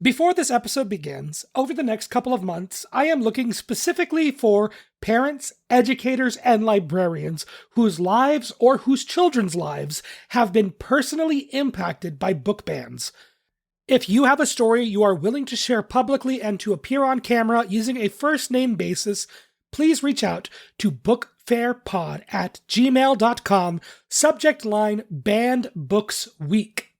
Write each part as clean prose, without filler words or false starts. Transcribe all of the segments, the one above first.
Before this episode begins, over the next couple of months, I am looking specifically for parents, educators, and librarians whose lives or whose children's lives have been personally impacted by book bans. If you have a story you are willing to share publicly and to appear on camera using a first name basis, please reach out to bookfairpod@gmail.com, subject line Banned Books Week.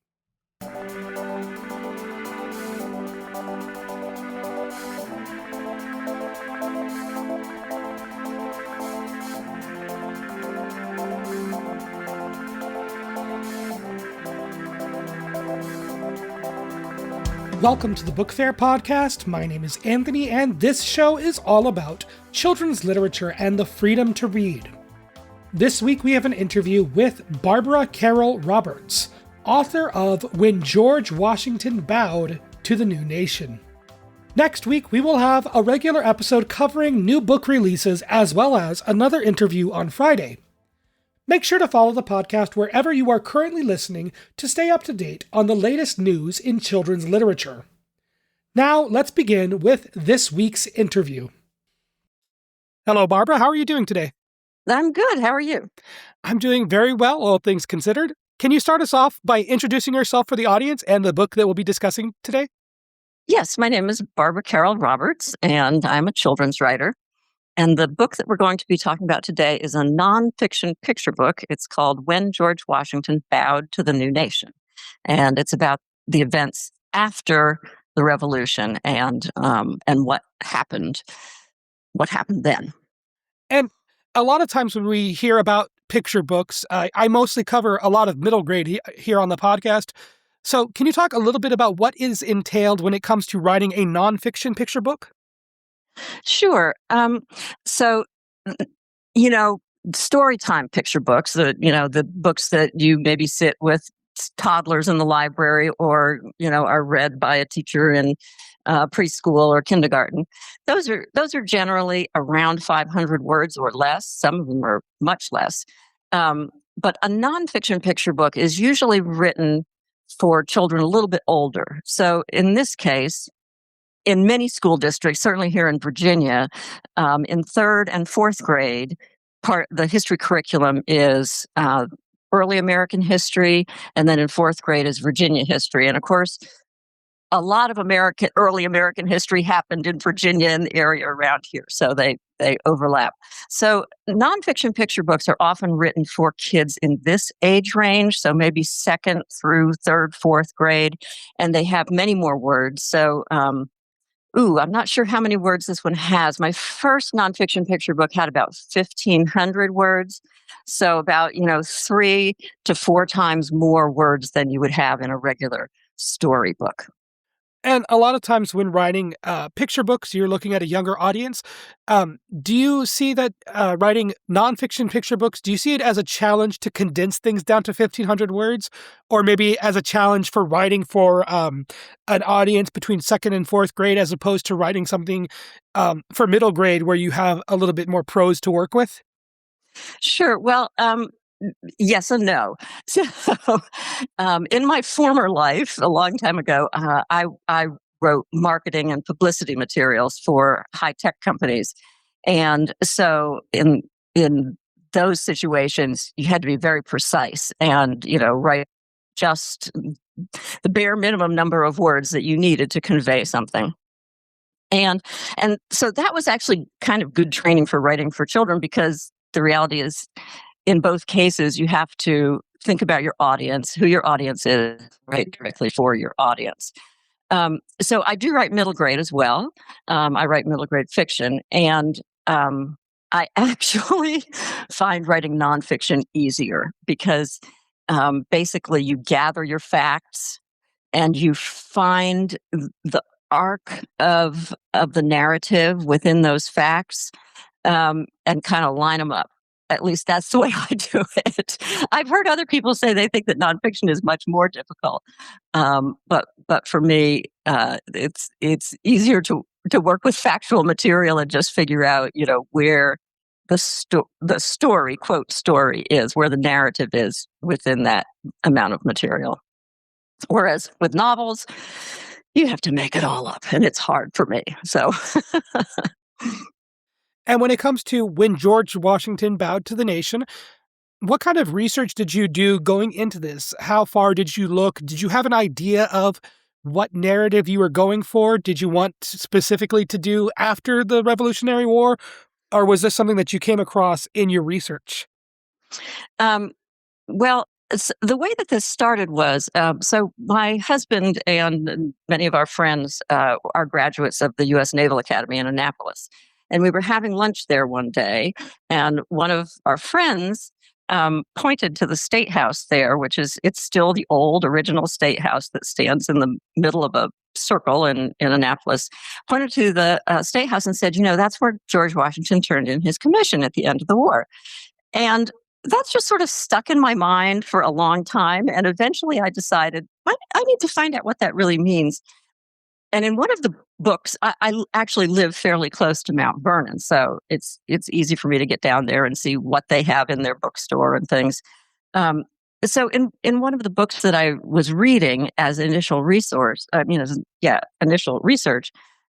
Welcome to the Book Fair podcast. My name is Anthony, and this show is all about children's literature and the freedom to read. This week we have an interview with Barbara Carroll Roberts, author of When George Washington Bowed to the New Nation. Next week we will have a regular episode covering new book releases as well as another interview on Friday. Make sure to follow the podcast wherever you are currently listening to stay up to date on the latest news in children's literature. Now, let's begin with this week's interview. Hello, Barbara. How are you doing today? I'm good. How are you? I'm doing very well, all things considered. Can you start us off by introducing yourself for the audience and the book that we'll be discussing today? Yes, my name is Barbara Carroll Roberts, and I'm a children's writer. And the book that we're going to be talking about today is a nonfiction picture book. It's called When George Washington Bowed to the New Nation. And it's about the events after the Revolution and what happened then. And a lot of times when we hear about picture books, I mostly cover a lot of middle grade here on the podcast. So can you talk a little bit about what is entailed when it comes to writing a nonfiction picture book? Sure. Story time picture books, the books that you maybe sit with toddlers in the library or, are read by a teacher in preschool or kindergarten. Those are generally around 500 words or less. Some of them are much less. But a nonfiction picture book is usually written for children a little bit older. So in this case, in many school districts, certainly here in Virginia, in third and fourth grade, the history curriculum is early American history, and then in fourth grade is Virginia history. And of course, a lot of early American history happened in Virginia and the area around here, so they overlap. So nonfiction picture books are often written for kids in this age range, so maybe second through third, fourth grade, and they have many more words. So I'm not sure how many words this one has. My first nonfiction picture book had about 1,500 words. So about, 3 to 4 times more words than you would have in a regular storybook. And a lot of times when writing picture books, you're looking at a younger audience. Do you see that writing nonfiction picture books, do you see it as a challenge to condense things down to 1,500 words? Or maybe as a challenge for writing for an audience between second and fourth grade as opposed to writing something for middle grade where you have a little bit more prose to work with? Sure. Well, yes and no. So, in my former life, a long time ago, I wrote marketing and publicity materials for high-tech companies. And so in those situations, you had to be very precise and, write just the bare minimum number of words that you needed to convey something. And so that was actually kind of good training for writing for children, because the reality is, in both cases, you have to think about your audience, who your audience is, write directly for your audience. So I do write middle grade as well. I write middle grade fiction, and I actually find writing nonfiction easier because basically you gather your facts and you find the arc of the narrative within those facts and kind of line them up. At least that's the way I do it. I've heard other people say they think that nonfiction is much more difficult, but for me, it's easier to work with factual material and just figure out, where the story, quote, story is, where the narrative is within that amount of material. Whereas with novels, you have to make it all up, and it's hard for me. So, And when it comes to when George Washington bowed to the nation, what kind of research did you do going into this? How far did you look? Did you have an idea of what narrative you were going for? Did you want specifically to do after the Revolutionary War? Or was this something that you came across in your research? um, well, the way that this started was so my husband and many of our friends are graduates of the U.S. Naval Academy in Annapolis. And we were having lunch there one day, and one of our friends pointed to the State House there, it's still the old original State House that stands in the middle of a circle in Annapolis, pointed to the State House and said, that's where George Washington turned in his commission at the end of the war. And that's just sort of stuck in my mind for a long time. And eventually I decided I need to find out what that really means. And in one of the books, I actually live fairly close to Mount Vernon. So it's easy for me to get down there and see what they have in their bookstore and things. Um, so in one of the books that I was reading as initial resource, initial research,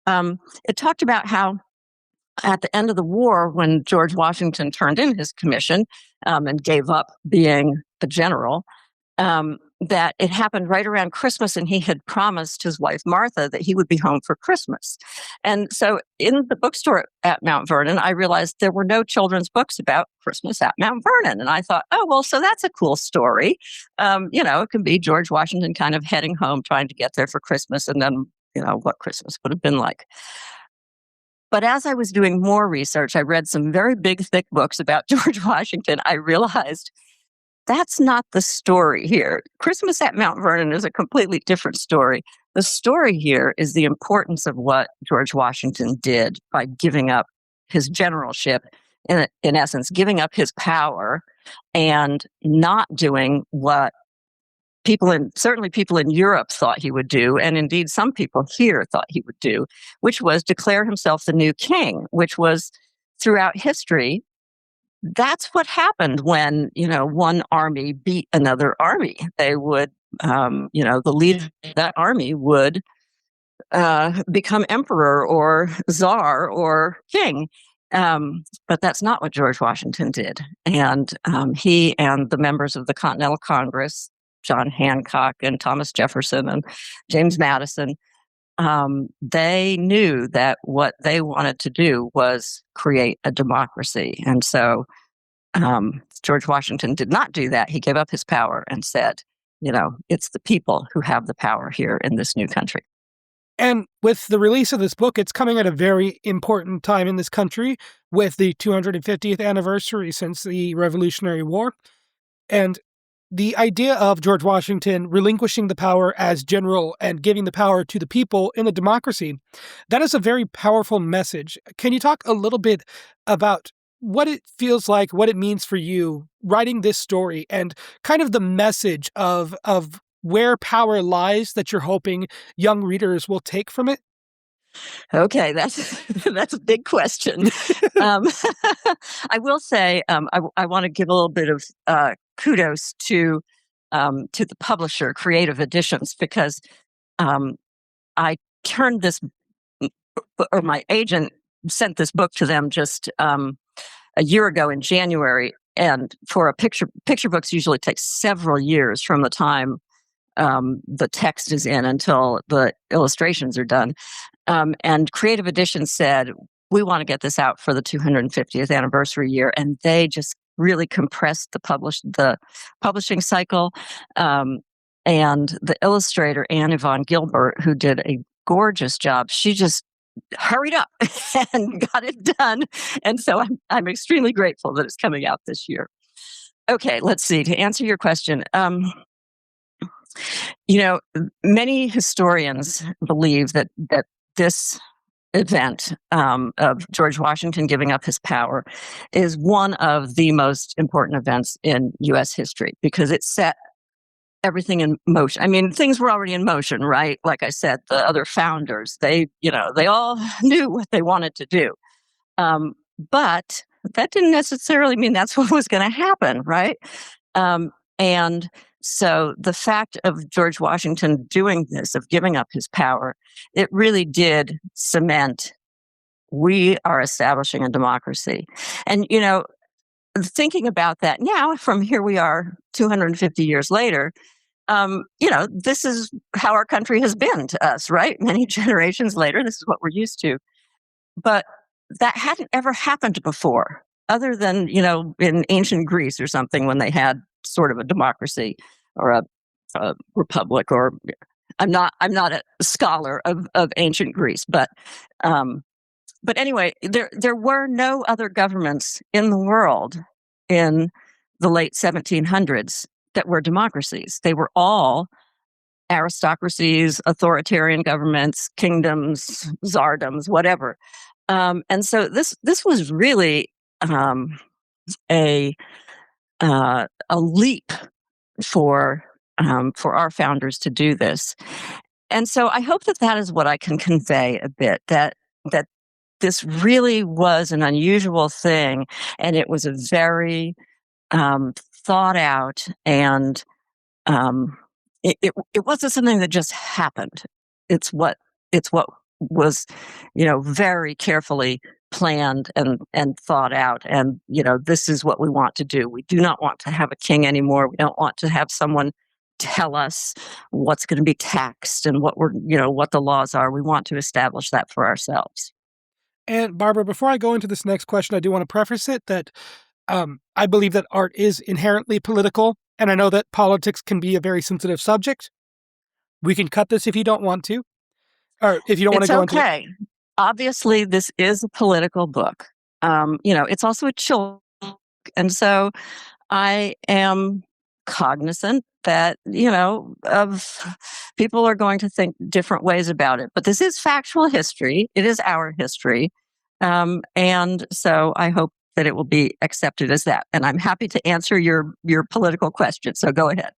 it talked about how at the end of the war, when George Washington turned in his commission and gave up being a general, that it happened right around Christmas, and he had promised his wife Martha that he would be home for Christmas. And so in the bookstore at Mount Vernon, I realized there were no children's books about Christmas at Mount Vernon. And I thought, oh, well, so that's a cool story. It can be George Washington kind of heading home, trying to get there for Christmas, and then, what Christmas would have been like. But as I was doing more research, I read some very big, thick books about George Washington. I realized that's not the story here. Christmas at Mount Vernon is a completely different story. The story here is the importance of what George Washington did by giving up his generalship, in essence, giving up his power and not doing what certainly people in Europe thought he would do, and indeed some people here thought he would do, which was declare himself the new king, which was throughout history. That's what happened when, one army beat another army. They would, the leader of that army would become emperor or czar or king. But that's not what George Washington did. And he and the members of the Continental Congress, John Hancock and Thomas Jefferson and James Madison, they knew that what they wanted to do was create a democracy. And so George Washington did not do that. He gave up his power and said, it's the people who have the power here in this new country. And with the release of this book, it's coming at a very important time in this country with the 250th anniversary since the Revolutionary War. And the idea of George Washington relinquishing the power as general and giving the power to the people in a democracy, that is a very powerful message. Can you talk a little bit about what it feels like, what it means for you writing this story, and kind of the message of where power lies that you're hoping young readers will take from it? Okay, that's a big question. I will say I want to give a little bit of kudos to the publisher, Creative Editions, because I turned this, or my agent sent this book to them just a year ago in January. And for a picture books usually take several years from the time the text is in until the illustrations are done. And Creative Editions said, we want to get this out for the 250th anniversary year. And they just really compressed the publishing cycle. And the illustrator, Anne Yvonne Gilbert, who did a gorgeous job, she just hurried up and got it done. And so I'm extremely grateful that it's coming out this year. Okay, let's see. To answer your question, many historians believe that this event of George Washington giving up his power is one of the most important events in U.S. history because it set everything in motion. I mean, things were already in motion, right? Like I said, the other founders, they all knew what they wanted to do. But that didn't necessarily mean that's what was going to happen, right? And So the fact of George Washington doing this, of giving up his power, it really did cement, we are establishing a democracy. And, thinking about that now, from here we are 250 years later, this is how our country has been to us, right? Many generations later, this is what we're used to. But that hadn't ever happened before, other than, in ancient Greece or something, when they had sort of a democracy or a republic. Or I'm not a scholar of ancient Greece, but anyway, there were no other governments in the world in the late 1700s that were democracies. They were all aristocracies, authoritarian governments, kingdoms, tsardoms, whatever. And so this was really a a leap for our founders to do this. And so I hope that is what I can convey a bit, that this really was an unusual thing, and it was a very thought out, and it wasn't something that just happened. It's what was, very carefully planned and thought out. And this is what we want to do. We do not want to have a king anymore. We don't want to have someone tell us what's going to be taxed and what the laws are. We want to establish that for ourselves. And Barbara, before I go into this next question, I do want to preface it that I believe that art is inherently political, and I know that politics can be a very sensitive subject. We can cut this if you don't want to, or if you don't want to go into it. It's okay. Obviously, this is a political book. It's also a children's book, and so I am cognizant that, of people are going to think different ways about it. But this is factual history. It is our history. And so I hope that it will be accepted as that. And I'm happy to answer your political question. So go ahead.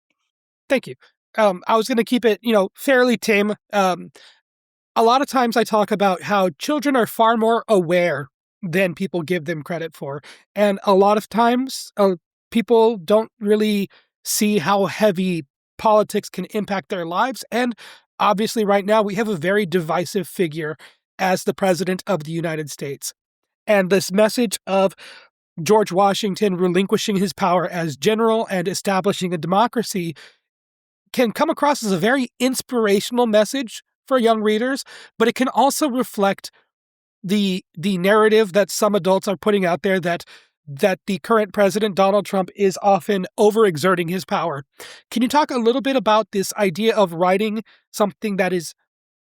Thank you. I was going to keep it, fairly tame. A lot of times I talk about how children are far more aware than people give them credit for. And a lot of times people don't really see how heavy politics can impact their lives. And obviously right now we have a very divisive figure as the president of the United States. And this message of George Washington relinquishing his power as general and establishing a democracy can come across as a very inspirational message for young readers, but it can also reflect the narrative that some adults are putting out there that the current president, Donald Trump, is often overexerting his power. Can you talk a little bit about this idea of writing something that is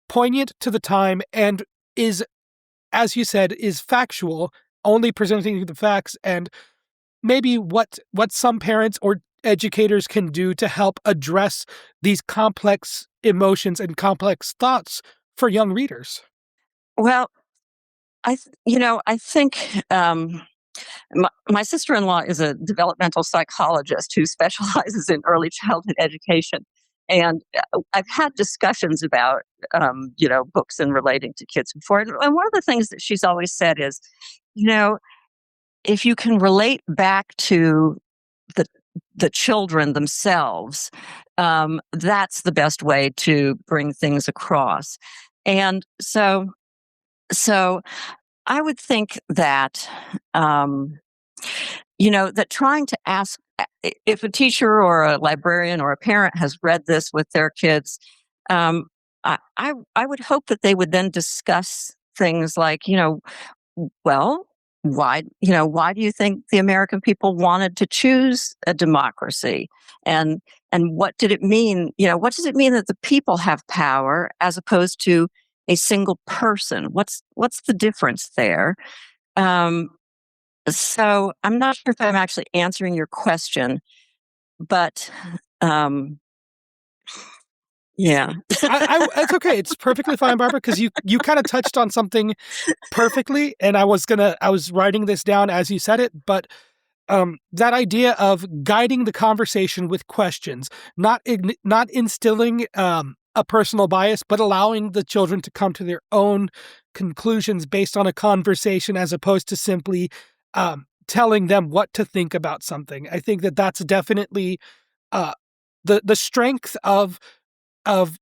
poignant to the time and is, as you said, is factual, only presenting the facts, and maybe what some parents or educators can do to help address these complex emotions and complex thoughts for young readers? Well, I think my sister-in-law is a developmental psychologist who specializes in early childhood education. And I've had discussions about, books and relating to kids before. And one of the things that she's always said is, if you can relate back to the children themselves, that's the best way to bring things across. And so I would think that, that trying to ask, if a teacher or a librarian or a parent has read this with their kids, I would hope that they would then discuss things like, well, why do you think the American people wanted to choose a democracy? And what did it mean? What does it mean that the people have power as opposed to a single person? What's the difference there? So I'm not sure if I'm actually answering your question, but yeah. It's okay. It's perfectly fine, Barbara, because you kind of touched on something perfectly, and I was writing this down as you said it, but that idea of guiding the conversation with questions, not instilling a personal bias, but allowing the children to come to their own conclusions based on a conversation as opposed to simply telling them what to think about something. I think that that's definitely the strength of of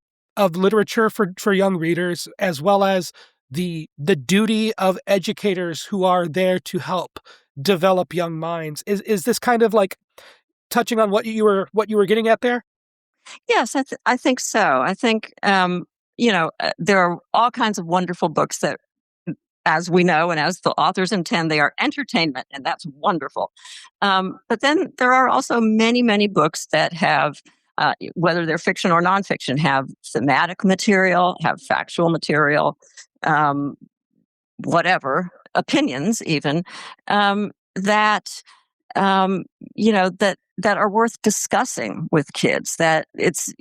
literature for young readers, as well as the duty of educators who are there to help develop young minds. Is this kind of like touching on what you were getting at there? Yes, I think so. I think, there are all kinds of wonderful books that, as we know, and as the authors intend, they are entertainment, and that's wonderful. But then there are also many, many books that have, whether they're fiction or nonfiction, have thematic material, have factual material, um, whatever, opinions even, that um, that are worth discussing with kids. That it's,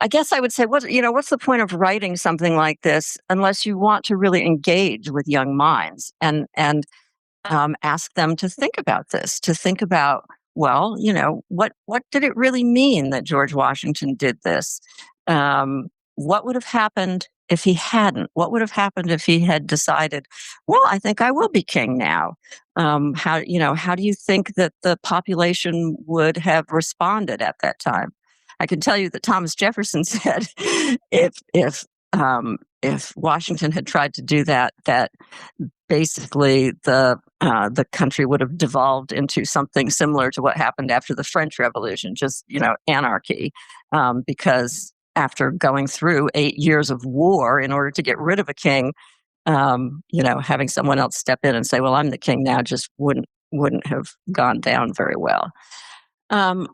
I guess I would say, what's the point of writing something like this unless you want to really engage with young minds and ask them to think about this, to think about, well, what did it really mean that George Washington did this? What would have happened if he hadn't? What would have happened if he had decided, well, I think I will be king now? How do you think that the population would have responded at that time? I can tell you that Thomas Jefferson said, if Washington had tried to do that, that basically the country would have devolved into something similar to what happened after the French Revolution, just anarchy, because after going through 8 years of war in order to get rid of a king, having someone else step in and say, "Well, I'm the king now," just wouldn't have gone down very well. Um,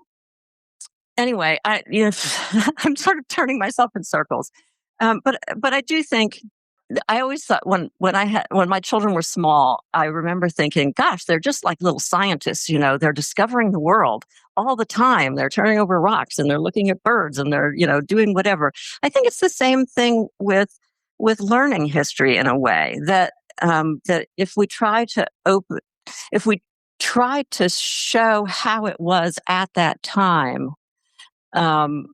anyway, I'm sort of turning myself in circles, but I do think I always thought when my children were small, I remember thinking, "Gosh, they're just like little scientists. They're discovering the world all the time. They're turning over rocks and they're looking at birds and they're doing whatever." I think it's the same thing with learning history in a way that if we try to show how it was at that time, um,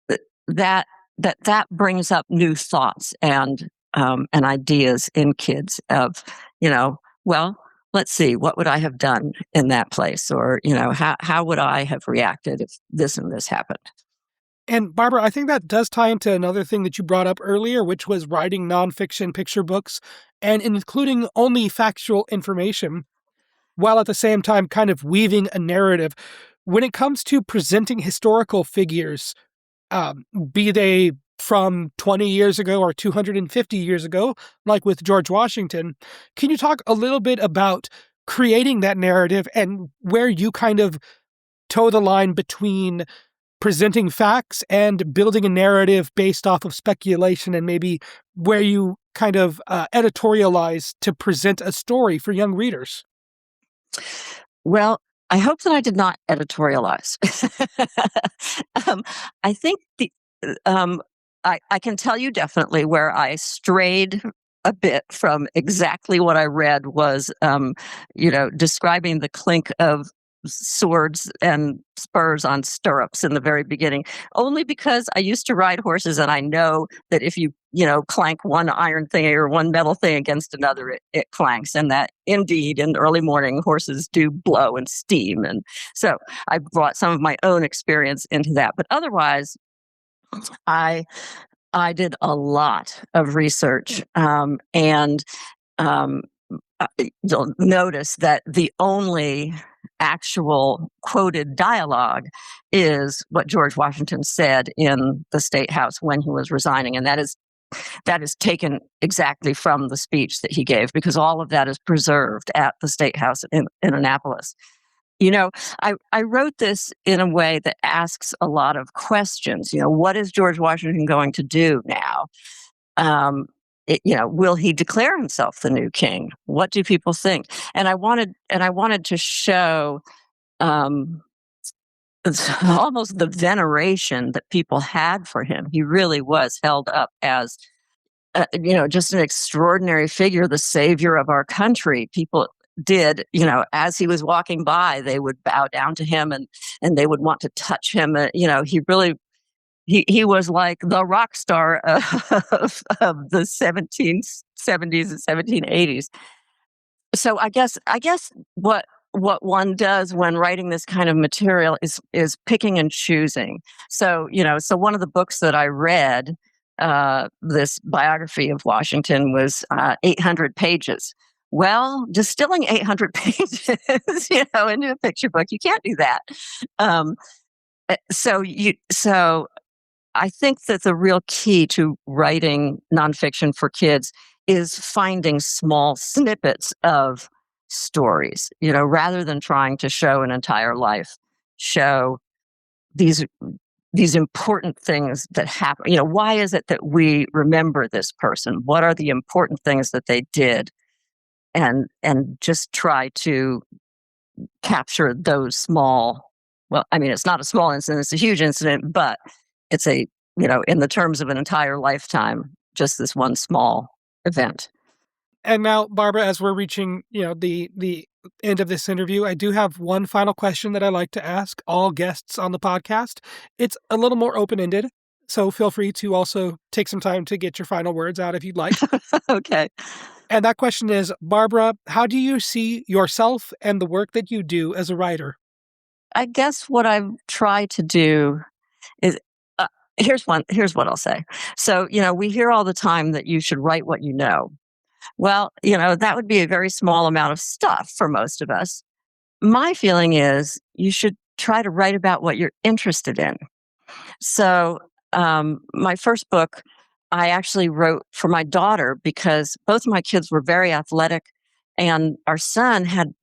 th- that that brings up new thoughts and ideas in kids of, well, let's see, what would I have done in that place, or how would I have reacted if this and this happened? And Barbara, I think that does tie into another thing that you brought up earlier, which was writing nonfiction picture books and including only factual information, while at the same time kind of weaving a narrative. When it comes to presenting historical figures, be they from 20 years ago or 250 years ago, like with George Washington, can you talk a little bit about creating that narrative and where you kind of toe the line between presenting facts and building a narrative based off of speculation, and maybe where you kind of editorialize to present a story for young readers? Well, I hope that I did not editorialize. um, I think I can tell you definitely where I strayed a bit from exactly what I read was, describing the clink of swords and spurs on stirrups in the very beginning, only because I used to ride horses and I know that if you clank one iron thing or one metal thing against another, it clanks. And that indeed in the early morning, horses do blow and steam. And so I brought some of my own experience into that. But otherwise, I I did a lot of research, and um, you'll notice that the only actual quoted dialogue is what George Washington said in the State House when he was resigning, and that is taken exactly from the speech that he gave, because all of that is preserved at the State House in Annapolis. You know, I wrote this in a way that asks a lot of questions. What is George Washington going to do now? Will he declare himself the new king? What do people think? And I wanted to show um, almost the veneration that people had for him. He really was held up as just an extraordinary figure, the savior of our country. People did, as he was walking by, they would bow down to him and they would want to touch him. He really he was like the rock star of the 1770s and 1780s. So I guess what what one does when writing this kind of material is picking and choosing. So, so one of the books that I read, this biography of Washington, was 800 pages. Well, distilling 800 pages, into a picture book, you can't do that. So I think that the real key to writing nonfiction for kids is finding small snippets of stories, rather than trying to show an entire life, show these important things that happen. Why is it that we remember this person? What are the important things that they did? And just try to capture those small, well, I mean, it's not a small incident, it's a huge incident, but it's in the terms of an entire lifetime, just this one small event. And now, Barbara, as we're reaching, the end of this interview, I do have one final question that I like to ask all guests on the podcast. It's a little more open-ended, so feel free to also take some time to get your final words out if you'd like. Okay. And that question is, Barbara, how do you see yourself and the work that you do as a writer? I guess what I've tried to do is, here's what I'll say. So, we hear all the time that you should write what you know. Well, that would be a very small amount of stuff for most of us. My feeling is you should try to write about what you're interested in. So, my first book, I actually wrote for my daughter because both of my kids were very athletic, and our son had,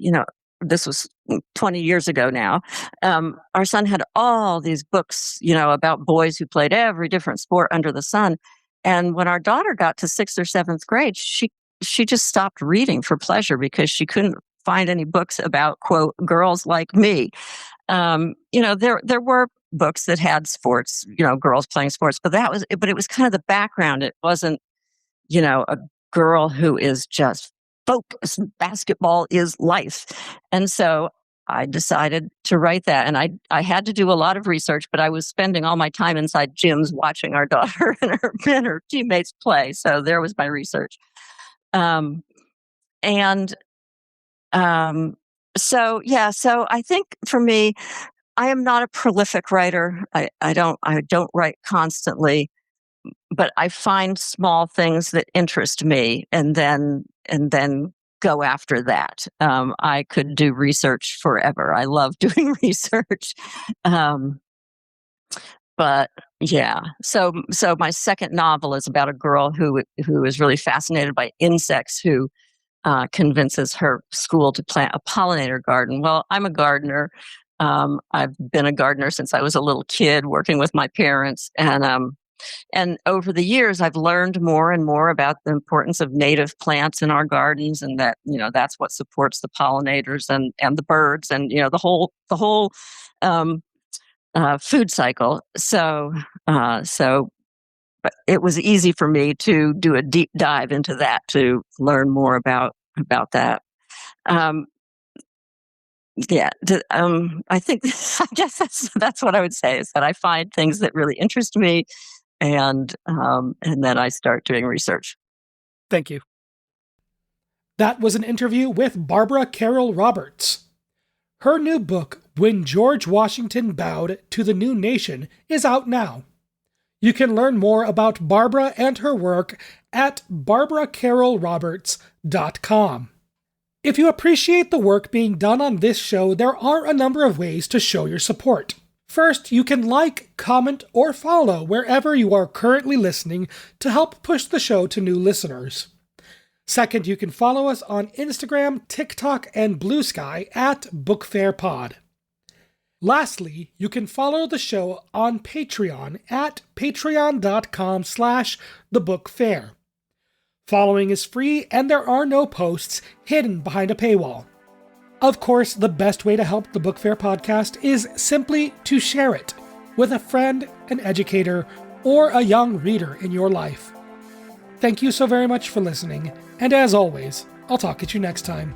this was 20 years ago now. Our son had all these books, about boys who played every different sport under the sun. And when our daughter got to 6th or 7th grade, she just stopped reading for pleasure because she couldn't find any books about, quote, girls like me. There were books that had sports, girls playing sports, but it was kind of the background. It wasn't, a girl who is just focused. Basketball is life. And so I decided to write that. And I had to do a lot of research, but I was spending all my time inside gyms watching our daughter and her teammates play. So there was my research. So I think for me, I am not a prolific writer. I don't write constantly, but I find small things that interest me and then go after that. I could do research forever. I love doing research. But yeah, so my second novel is about a girl who is really fascinated by insects, who convinces her school to plant a pollinator garden. Well, I'm a gardener. I've been a gardener since I was a little kid, working with my parents, and over the years, I've learned more and more about the importance of native plants in our gardens, and that that's what supports the pollinators and the birds, and the whole food cycle. So but it was easy for me to do a deep dive into that to learn more about that. I think I guess that's what I would say, is that I find things that really interest me, and then I start doing research. Thank you. That was an interview with Barbara Carroll Roberts. Her new book, When George Washington Bowed to the New Nation, is out now. You can learn more about Barbara and her work at barbaracarrollroberts.com. If you appreciate the work being done on this show, there are a number of ways to show your support. First, you can like, comment, or follow wherever you are currently listening to help push the show to new listeners. Second, you can follow us on Instagram, TikTok, and Blue Sky at BookFairPod. Lastly, you can follow the show on Patreon at patreon.com/thebookfair. Following is free, and there are no posts hidden behind a paywall. Of course, the best way to help the Book Fair podcast is simply to share it with a friend, an educator, or a young reader in your life. Thank you so very much for listening, and as always, I'll talk at you next time.